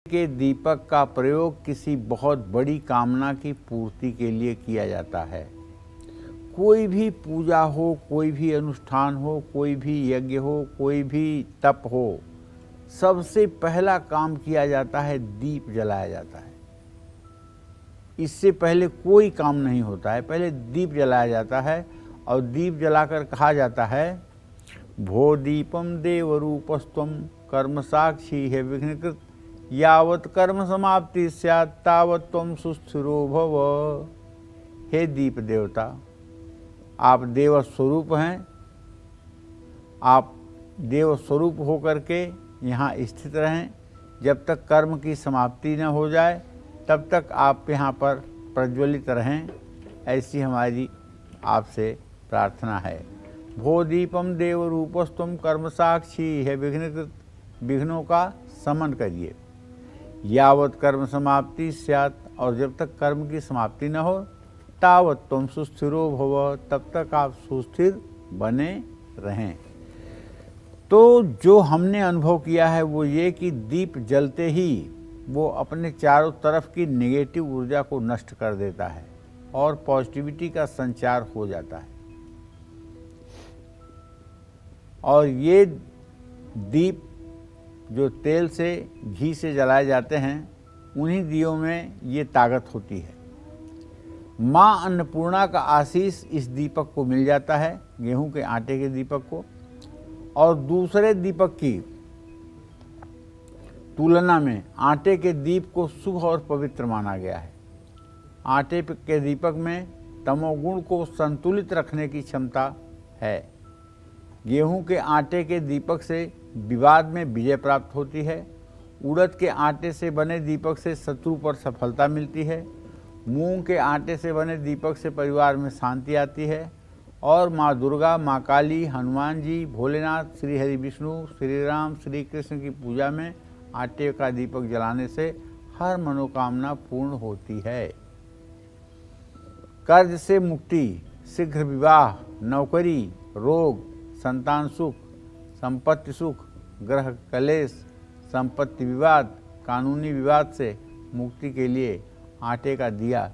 के दीपक का प्रयोग किसी बहुत बड़ी कामना की पूर्ति के लिए किया जाता है। कोई भी पूजा हो, कोई भी अनुष्ठान हो, कोई भी यज्ञ हो, कोई भी तप हो, सबसे पहला काम किया जाता है दीप जलाया जाता है। इससे पहले कोई काम नहीं होता है, पहले दीप जलाया जाता है। और दीप जलाकर कहा जाता है, भो दीपम देव रूपस्त्वम कर्म साक्षी है विघ्नकृत, यावत कर्म समाप्ति स्यात् तावत त्वं सुस्थिरो भव। हे दीप देवता, आप देव स्वरूप हैं। आप देव स्वरूप होकर के यहाँ स्थित रहें। जब तक कर्म की समाप्ति न हो जाए तब तक आप यहाँ पर प्रज्वलित रहें, ऐसी हमारी आपसे प्रार्थना है। भो दीपम देव रूपस्तुम कर्म साक्षी है विघ्नकृत, विघ्नों का शमन करिए। यावत कर्म समाप्ति स्यात्, और जब तक कर्म की समाप्ति न हो, तावत त्वं सुस्थिरो भव, तब तक आप सुस्थिर बने रहें। तो जो हमने अनुभव किया है वो ये कि दीप जलते ही वो अपने चारों तरफ की नेगेटिव ऊर्जा को नष्ट कर देता है और पॉजिटिविटी का संचार हो जाता है। और ये दीप जो तेल से, घी से जलाए जाते हैं, उन्हीं दियों में ये ताकत होती है। माँ अन्नपूर्णा का आशीष इस दीपक को मिल जाता है, गेहूं के आटे के दीपक को। और दूसरे दीपक की तुलना में आटे के दीप को शुभ और पवित्र माना गया है। आटे के दीपक में तमोगुण को संतुलित रखने की क्षमता है। गेहूं के आटे के दीपक से विवाद में विजय प्राप्त होती है। उड़द के आटे से बने दीपक से शत्रु पर सफलता मिलती है। मूंग के आटे से बने दीपक से परिवार में शांति आती है। और माँ दुर्गा, माँ काली, हनुमान जी, भोलेनाथ, श्री हरि विष्णु, श्री राम, श्री कृष्ण की पूजा में आटे का दीपक जलाने से हर मनोकामना पूर्ण होती है। कर्ज से मुक्ति, शीघ्र विवाह, नौकरी, रोग, संतान सुख, संपत्ति सुख, ग्रह कलेश, संपत्ति विवाद, कानूनी विवाद से मुक्ति के लिए आटे का दिया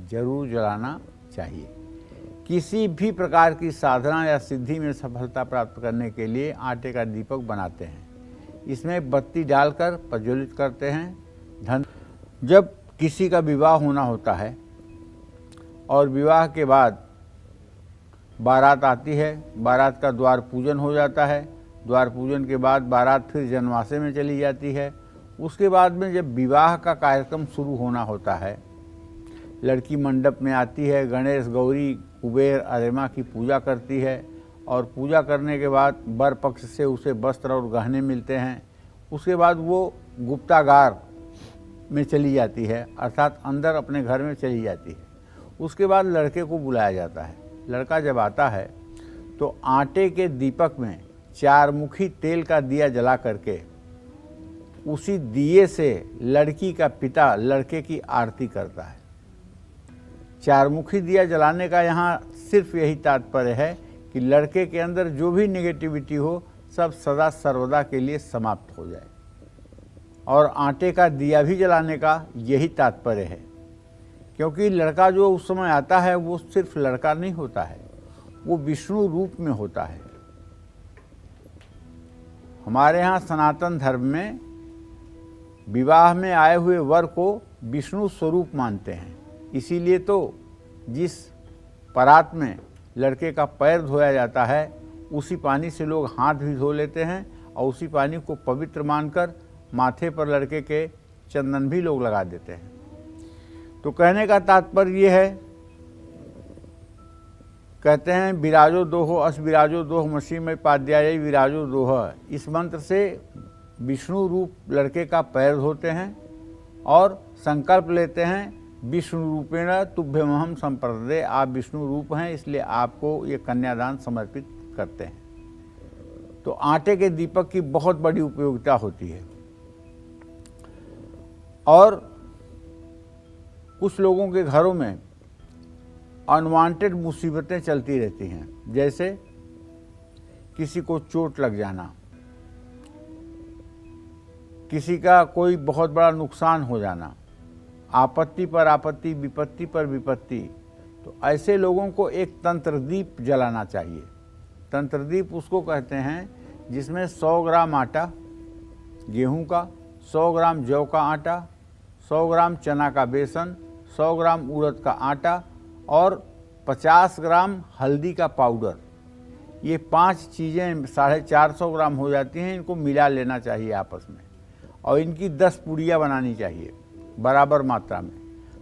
जरूर जलाना चाहिए। किसी भी प्रकार की साधना या सिद्धि में सफलता प्राप्त करने के लिए आटे का दीपक बनाते हैं। इसमें बत्ती डालकर प्रज्वलित करते हैं। जब किसी का विवाह होना होता है और विवाह के बाद बारात आती है, बारात का द्वार पूजन हो जाता है। द्वार पूजन के बाद बारात फिर जनवासे में चली जाती है। उसके बाद में जब विवाह का कार्यक्रम शुरू होना होता है, लड़की मंडप में आती है, गणेश, गौरी, कुबेर, अरेमा की पूजा करती है। और पूजा करने के बाद वर पक्ष से उसे वस्त्र और गहने मिलते हैं। उसके बाद वो गुप्तागार में चली जाती है, अर्थात अंदर अपने घर में चली जाती है। उसके बाद लड़के को बुलाया जाता है। लड़का जब आता है तो आटे के दीपक में चारमुखी तेल का दिया जला करके उसी दिए से लड़की का पिता लड़के की आरती करता है। चारमुखी दिया जलाने का यहाँ सिर्फ यही तात्पर्य है कि लड़के के अंदर जो भी नेगेटिविटी हो सब सदा सर्वदा के लिए समाप्त हो जाए। और आटे का दिया भी जलाने का यही तात्पर्य है, क्योंकि लड़का जो उस समय आता है वो सिर्फ लड़का नहीं होता है, वो विष्णु रूप में होता है। हमारे यहाँ सनातन धर्म में विवाह में आए हुए वर को विष्णु स्वरूप मानते हैं। इसीलिए तो जिस परात में लड़के का पैर धोया जाता है उसी पानी से लोग हाथ भी धो लेते हैं और उसी पानी को पवित्र मानकर माथे पर लड़के के चंदन भी लोग लगा देते हैं। तो कहने का तात्पर्य ये है, कहते हैं विराजो दोहो अस विराजो दोह मसीह में पाद्याय विराजो दोह। इस मंत्र से विष्णु रूप लड़के का पैर धोते हैं और संकल्प लेते हैं, विष्णु रूपेण तुभ्यमहम संप्रदे, आप विष्णु रूप हैं इसलिए आपको ये कन्यादान समर्पित करते हैं। तो आटे के दीपक की बहुत बड़ी उपयोगिता होती है। और कुछ लोगों के घरों में अनवांटेड मुसीबतें चलती रहती हैं, जैसे किसी को चोट लग जाना, किसी का कोई बहुत बड़ा नुकसान हो जाना, आपत्ति पर आपत्ति, विपत्ति पर विपत्ति, तो ऐसे लोगों को एक तंत्रदीप जलाना चाहिए। तंत्रदीप उसको कहते हैं जिसमें 100 ग्राम आटा गेहूं का, 100 ग्राम जौ का आटा, 100 ग्राम चना का बेसन, 100 ग्राम उड़द का आटा और 50 ग्राम हल्दी का पाउडर, ये 5 चीज़ें 450 ग्राम हो जाती हैं। इनको मिला लेना चाहिए आपस में और इनकी 10 पुड़िया बनानी चाहिए बराबर मात्रा में,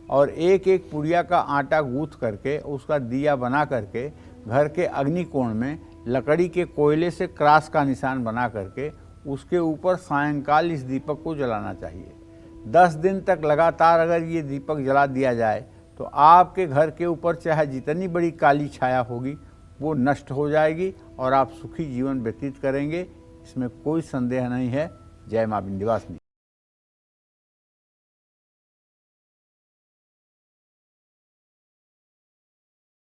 और एक एक पुड़िया का आटा गूँथ करके उसका दिया बना करके घर के अग्निकोण में लकड़ी के कोयले से क्रॉस का निशान बना करके उसके ऊपर सायंकाल इस दीपक को जलाना चाहिए। 10 दिन तक लगातार अगर ये दीपक जला दिया जाए तो आपके घर के ऊपर चाहे जितनी बड़ी काली छाया होगी वो नष्ट हो जाएगी और आप सुखी जीवन व्यतीत करेंगे, इसमें कोई संदेह नहीं है। जय मां विंध्यवासिनी।